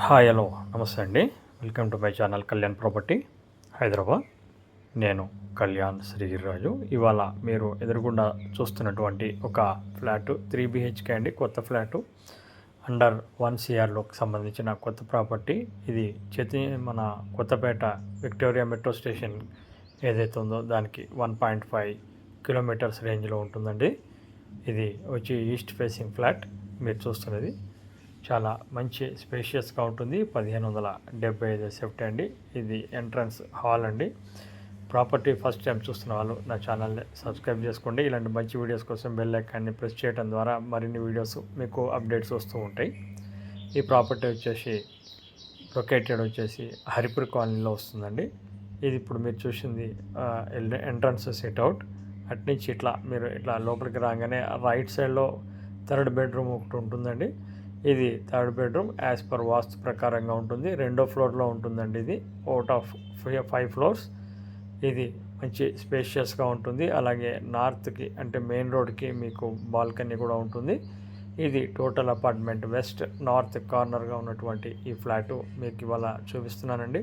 Hi hello నమస్తే అండి. Welcome to my channel Kalyan property Hyderabad. నేను కళ్యాణ్ శ్రీగిరిరాజు. ఇవాళ మీరు ఎదురుగుండా చూస్తున్నటువంటి ఒక ఫ్లాటు 3 BHK అండి. కొత్త ఫ్లాటు అండర్ 1 CRలోకి సంబంధించిన కొత్త ప్రాపర్టీ. ఇది మన కొత్తపేట విక్టోరియా మెట్రో స్టేషన్ ఏదైతే ఉందో దానికి 1.5 కిలోమీటర్స్ రేంజ్లో ఉంటుందండి. ఇది వచ్చి ఈస్ట్ ఫేసింగ్ ఫ్లాట్. మీరు చూస్తున్నది చాలా మంచి స్పేషియస్గా ఉంటుంది. 1575 సెఫ్ట్ అండి. ఇది ఎంట్రన్స్ హాల్ అండి. ప్రాపర్టీ ఫస్ట్ టైం చూస్తున్న వాళ్ళు నా ఛానల్ని సబ్స్క్రైబ్ చేసుకోండి. ఇలాంటి మంచి వీడియోస్ కోసం బెల్ ఐకాన్ని ప్రెస్ చేయడం ద్వారా మరిన్ని వీడియోస్ మీకు అప్డేట్స్ వస్తూ ఉంటాయి. ఈ ప్రాపర్టీ వచ్చేసి లొకేటెడ్ వచ్చేసి హరిపుర్ కాలనీలో వస్తుందండి. ఇది ఇప్పుడు మీరు చూసింది ఎంట్రన్స్ సిట్అవుట్. అట్నుంచి మీరు ఇట్లా లోపలికి రాగానే రైట్ సైడ్లో 3rd బెడ్రూమ్ ఒకటి ఉంటుందండి. ఇది 3rd బెడ్రూమ్ యాజ్ పర్ వాస్తు ప్రకారంగా ఉంటుంది. 2వ ఫ్లోర్లో ఉంటుందండి. ఇది అవుట్ ఆఫ్ 5 ఫ్లోర్స్. ఇది మంచి స్పేషియస్గా ఉంటుంది. అలాగే నార్త్కి అంటే మెయిన్ రోడ్కి మీకు బాల్కనీ కూడా ఉంటుంది. ఇది టోటల్ అపార్ట్మెంట్ వెస్ట్ నార్త్ కార్నర్గా ఉన్నటువంటి ఈ ఫ్లాటు మీకు ఇవాళ చూపిస్తున్నానండి.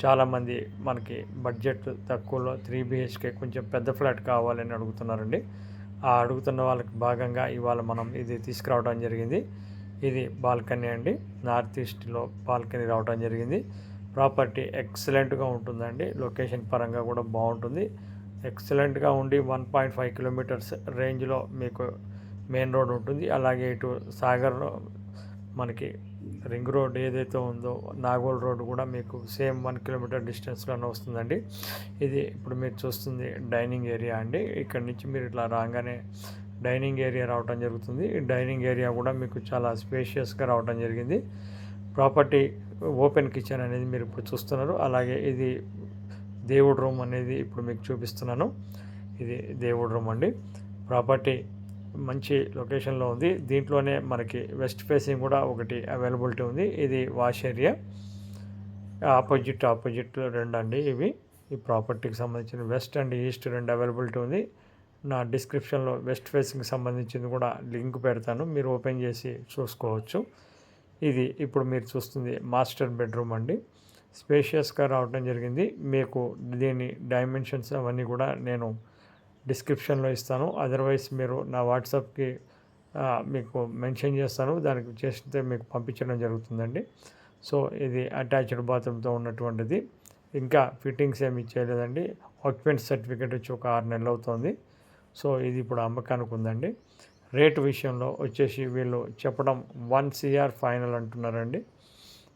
చాలామంది మనకి బడ్జెట్ తక్కువలో 3 BHK కొంచెం పెద్ద ఫ్లాట్ కావాలని అడుగుతున్నారండి. ఆ అడుగుతున్న వాళ్ళకి భాగంగా ఇవాళ మనం ఇది తీసుకురావడం జరిగింది. ఇది బాల్కనీ అండి. నార్త్ ఈస్ట్లో బాల్కనీ రావడం జరిగింది. ప్రాపర్టీ ఎక్సలెంట్గా ఉంటుందండి. లొకేషన్ పరంగా కూడా బాగుంటుంది. ఎక్సలెంట్గా ఉండి 1.5 కిలోమీటర్స్ రేంజ్లో మీకు మెయిన్ రోడ్ ఉంటుంది. అలాగే ఇటు సాగర్లో మనకి రింగ్ రోడ్ ఏదైతే ఉందో నాగోల్ రోడ్ కూడా మీకు సేమ్ 1 కిలోమీటర్ డిస్టెన్స్లోనే వస్తుందండి. ఇది ఇప్పుడు మీరు చూస్తుంది డైనింగ్ ఏరియా అండి. ఇక్కడ నుంచి మీరు ఇట్లా రాగానే డైనింగ్ ఏరియా రావడం జరుగుతుంది. ఈ డైనింగ్ ఏరియా కూడా మీకు చాలా స్పేషియస్గా రావడం జరిగింది. ప్రాపర్టీ ఓపెన్ కిచెన్ అనేది మీరు ఇప్పుడు చూస్తున్నారు. అలాగే ఇది దేవుడు రూమ్ అనేది ఇప్పుడు మీకు చూపిస్తున్నాను. ఇది దేవుడు రూమ్ అండి. ప్రాపర్టీ మంచి లొకేషన్లో ఉంది. దీంట్లోనే మనకి వెస్ట్ ఫేసింగ్ కూడా ఒకటి అవైలబిలిటీ ఉంది. ఇది వాష్ ఏరియా. ఆపోజిట్ 2 అండి ఇవి. ఈ ప్రాపర్టీకి సంబంధించిన వెస్ట్ అండ్ ఈస్ట్ 2 అవైలబిలిటీ ఉంది. నా డిస్క్రిప్షన్లో వెస్ట్ ఫేసింగ్కి సంబంధించింది కూడా లింక్ పెడతాను, మీరు ఓపెన్ చేసి చూసుకోవచ్చు. ఇది ఇప్పుడు మీరు చూస్తుంది మాస్టర్ బెడ్రూమ్ అండి. స్పేషియస్గా రావడం జరిగింది. మీకు దీని డైమెన్షన్స్ అవన్నీ కూడా నేను డిస్క్రిప్షన్లో ఇస్తాను. అదర్వైజ్ మీరు నా వాట్సాప్కి మీకు మెన్షన్ చేస్తాను, దానికి చేస్తే మీకు పంపించడం జరుగుతుందండి. సో ఇది అటాచ్డ్ బాత్రూమ్తో ఉన్నటువంటిది. ఇంకా ఫిట్టింగ్స్ ఏమి చేయలేదండి. ఆక్యుపెంట్ సర్టిఫికేట్ వచ్చి ఒక 6 నెలలు అవుతుంది. సో ఇది ఇప్పుడు అమ్మకానికి ఉందండి. రేటు విషయంలో వచ్చేసి వీళ్ళు చెప్పడం 1 CR ఫైనల్ అంటున్నారండి.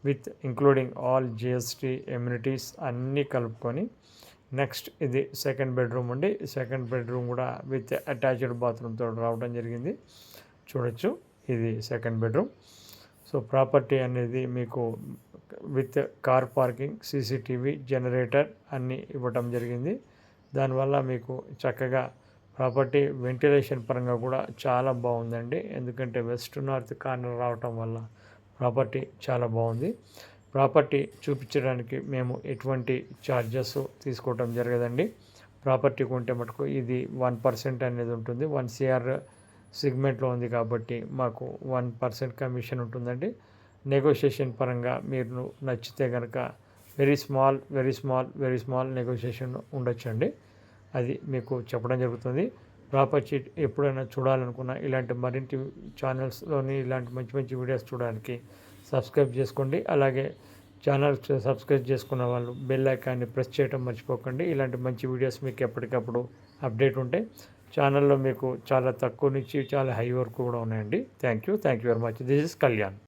With including all GST amenities అన్నీ కలుపుకొని. నెక్స్ట్ ఇది 2nd బెడ్రూమ్ అండి. 2nd బెడ్రూమ్ కూడా విత్ అటాచ్డ్ బాత్రూమ్తో రావడం జరిగింది. చూడొచ్చు, ఇది 2nd బెడ్రూమ్. సో ప్రాపర్టీ అనేది మీకు with car parking, CCTV, generator అన్నీ ఇవ్వటం జరిగింది. దానివల్ల మీకు చక్కగా ప్రాపర్టీ వెంటిలేషన్ పరంగా కూడా చాలా బాగుందండి. ఎందుకంటే వెస్ట్ నార్త్ కార్నర్ రావటం వల్ల ప్రాపర్టీ చాలా బాగుంది. ప్రాపర్టీ చూపించడానికి మేము ఎటువంటి ఛార్జెస్ తీసుకోవటం జరగదండి. ప్రాపర్టీ కొంటే మటుకు ఇది 1% అనేది ఉంటుంది. 1 CR సెగ్మెంట్లో ఉంది కాబట్టి మాకు 1% కమిషన్ ఉంటుందండి. నెగోషియేషన్ పరంగా మీరు నచ్చితే కనుక వెరీ స్మాల్ నెగోషియేషన్ ఉండొచ్చండి. అది మీకు చెప్పడం జరుగుతుంది. ప్రాపర్టీ ఎప్పుడైనా చూడాలనుకున్నా ఇలాంటి మరింటి ఛానల్స్లోని ఇలాంటి మంచి మంచి వీడియోస్ చూడడానికి సబ్స్క్రైబ్ చేసుకోండి. అలాగే ఛానల్ సబ్స్క్రైబ్ చేసుకున్న వాళ్ళు బెల్ ఐకాన్ని ప్రెస్ చేయడం మర్చిపోకండి. ఇలాంటి మంచి వీడియోస్ మీకు ఎప్పటికప్పుడు అప్డేట్ ఉంటాయి. ఛానల్లో మీకు చాలా తక్కువ నుంచి చాలా హై వరకు కూడా ఉన్నాయండి. Thank you very much. This is Kalyan.